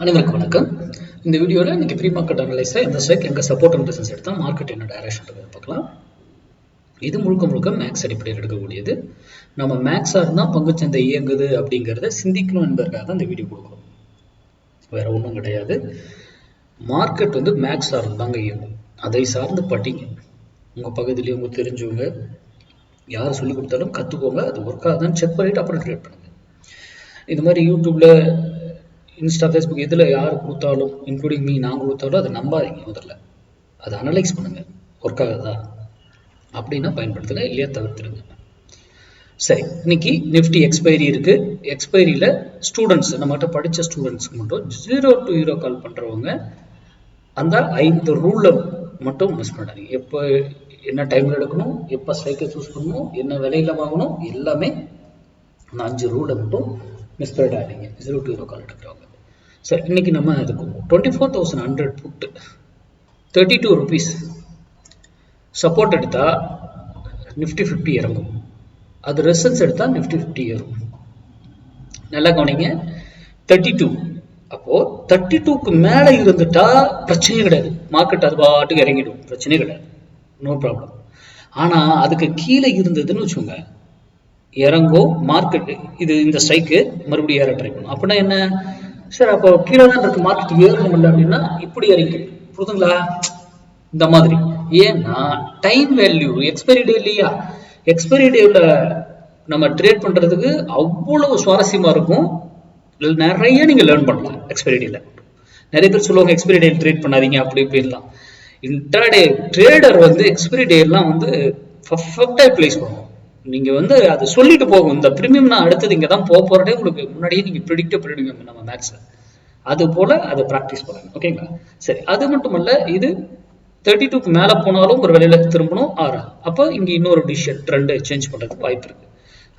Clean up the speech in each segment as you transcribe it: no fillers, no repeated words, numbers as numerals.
அனைவருக்கும் வணக்கம். இந்த வீடியோவில் இன்னைக்கு ப்ரீ மார்க்கெட் அனலைஸில் எந்த ஸ்ட்ரைக் எங்கே சப்போர்ட் அண்ட் ரெசிஸ்டன்ஸ் எடுத்தால் மார்க்கெட் என்ன டைரக்ஷன் பார்க்கலாம். இது முழுக்க மேக்ஸ் அடிப்படையில் எடுக்கக்கூடியது. நம்ம மேக்ஸாக இருந்தால் பங்குச்சந்தை இயங்குது அப்படிங்கிறத சிந்திக்கணும் என்பதற்காக தான் இந்த வீடியோ கொடுக்குறோம். வேற ஒன்றும் கிடையாது. மார்க்கெட் மேக்ஸ் சார்ந்து தாங்க இயங்கும். அதை சார்ந்து படிங்க. உங்கள் பகுதியிலேயே உங்களுக்கு தெரிஞ்சவங்க யார் சொல்லி கொடுத்தாலும் கற்றுக்கோங்க. அது ஒர்க் ஆகுதான்னு செக் பண்ணிவிட்டு அப்புறம் ட்ரேட் பண்ணுங்கள். இது மாதிரி யூடியூப்பில் இன்ஸ்டா ஃபேஸ்புக் இதில் யார் கொடுத்தாலும் இன்க்ளூடிங் மீ நான் கொடுத்தாலும் அதை நம்பாதீங்க. முதல்ல அதை அனலைஸ் பண்ணுங்கள். ஒர்க் ஆகுதா அப்படின்னா பயன்படுத்துங்க, இல்லையா தவிர்த்துருங்க. சரி, இன்னைக்கு நிஃப்டி எக்ஸ்பைரி இருக்கு. எக்ஸ்பைரியில் ஸ்டூடெண்ட்ஸ் நம்மகிட்ட படித்த ஸ்டூடெண்ட்ஸ்க்கு மட்டும் 0 to ஹீரோ கால் பண்ணுறவங்க அந்த 5 ரூலில் மட்டும் மிஸ் பண்ணாதீங்க. எப்போ என்ன டைமில் எடுக்கணும், எப்போ ஸ்ட்ரைக்கை சூஸ் பண்ணணும், என்ன விலையில் வாங்கணும், எல்லாமே அந்த 5 ரூலை மட்டும் மிஸ் பண்ணிடாதீங்க. 0 to ஹீரோ கால் எடுக்கிறவங்க. சரி, இன்னைக்கு நம்ம அதுக்கு 24,100 புட்டு 32 rupees சப்போர்ட் எடுத்தா நிஃப்டி 50 இறங்கும். அது ரெசிஸ்டன்ஸ் எடுத்தா நிஃப்டி 50 ஏறும். நல்லா கவனிங்க. 32 அப்போ 32க்கு மேல இருந்துட்டா பிரச்சனையே கிடையாது. மார்க்கெட் அது பாட்டுக்கு இறங்கிடும், பிரச்சனையே கிடையாது, நோ ப்ராப்ளம். ஆனா அதுக்கு கீழே இருந்ததுன்னு வச்சுக்கோங்க, இறங்கும் மார்க்கெட். இது இந்த ஸ்ட்ரைக்கு மறுபடியும் ஏற ட்ரை பண்ணும். அப்படின்னா என்ன சார், அப்போ கீழே தான் இருக்கு, மார்க்கெட் ஏறணும் இல்லை அப்படின்னா இப்படி இறங்கி புரிதுங்களா? இந்த மாதிரி. ஏன்னா டைம் வேல்யூ எக்ஸ்பைரி டே இல்லையா, எக்ஸ்பைரி டேவில் நம்ம ட்ரேட் பண்றதுக்கு அவ்வளவு சுவாரஸ்யமா இருக்கும். நிறைய நீங்க லேர்ன் பண்ணலாம் எக்ஸ்பைரி டேல. நிறைய பேர் சொல்லுவாங்க எக்ஸ்பைரி டே ட்ரேட் பண்ணாதீங்க அப்படி இப்படிலாம். இன்ட்ராடே ட்ரேடர் எக்ஸ்பைரி டே எல்லாம் பர்ஃபெக்டா யூட்டிலைஸ் பண்ணுவோம். நீங்க அதை சொல்லிட்டு போகும். இந்த பிரீமியம் நான் அடுத்தது இங்க தான் போக போறதே உங்களுக்கு முன்னாடியே நீங்க ப்ரெடிக்ட் பண்ணிடுங்க நம்ம மேக்ஸ்ல. அது போல அதை ப்ராக்டிஸ் பண்ணுங்க. ஓகேங்களா? சரி, அது மட்டும் இல்ல, இது 32க்கு மேல போனாலும் ஒரு வேலையில திரும்பணும் ஆறா. அப்போ இங்க இன்னொரு டிசிஷன் ட்ரெண்ட் சேஞ்ச் பண்றதுக்கு வாய்ப்பு இருக்கு.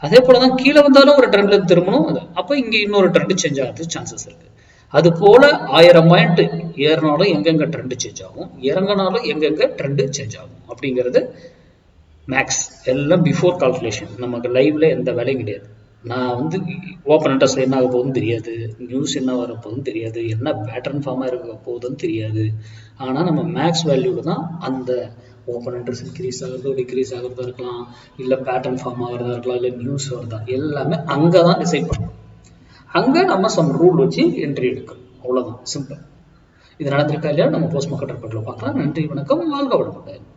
அதே போலதான் கீழே வந்தாலும் ஒரு ட்ரெண்ட்ல திரும்பணும். அப்ப இங்க இன்னொரு ட்ரெண்ட் சேஞ்ச் ஆகிறதுக்கு சான்சஸ் இருக்கு. அது போல 1000 பாயிண்ட் ஏறினாலும் எங்கெங்க ட்ரெண்ட் சேஞ்ச் ஆகும், இறங்கினாலும் எங்கெங்க ட்ரெண்ட் சேஞ்ச் ஆகும் அப்படிங்கிறது மேக்ஸ். எல்லாம் பிஃபோர் கால்குலேஷன். நமக்கு லைவ்ல எந்த வேலையும் கிடையாது. நான் ஓப்பன் இன்ட்ரெஸ்ட் என்ன ஆக போகுதுன்னு தெரியாது, நியூஸ் என்ன வர போகுதுன்னு தெரியாது, என்ன பேட்டர்ன் ஃபார்மா இருக்க போகுதுன்னு தெரியாது. ஆனா நம்ம மேக்ஸ் வேல்யூல தான் அந்த ஓப்பன் இன்ட்ரெஸ்ட் இன்க்ரீஸ் ஆகுறதோ டிக்ரீஸ் ஆகுறதா இருக்கலாம், இல்ல பேட்டர்ன் ஃபார்ம் ஆகுறதா இருக்கலாம், இல்ல நியூஸ் வருதா, எல்லாமே அங்கதான் டிசைட் பண்ணணும். அங்க நம்ம சம் ரூல் வச்சு என்ட்ரி எடுக்கணும். அவ்வளவுதான், சிம்பிள். இது நடந்திருக்கா இல்லையா நம்ம போஸ்ட் மார்க்கெட் ரிப்போர்ட்ல பார்க்கலாம். நன்றி, வணக்கம், வாழ்க வளமுடன்.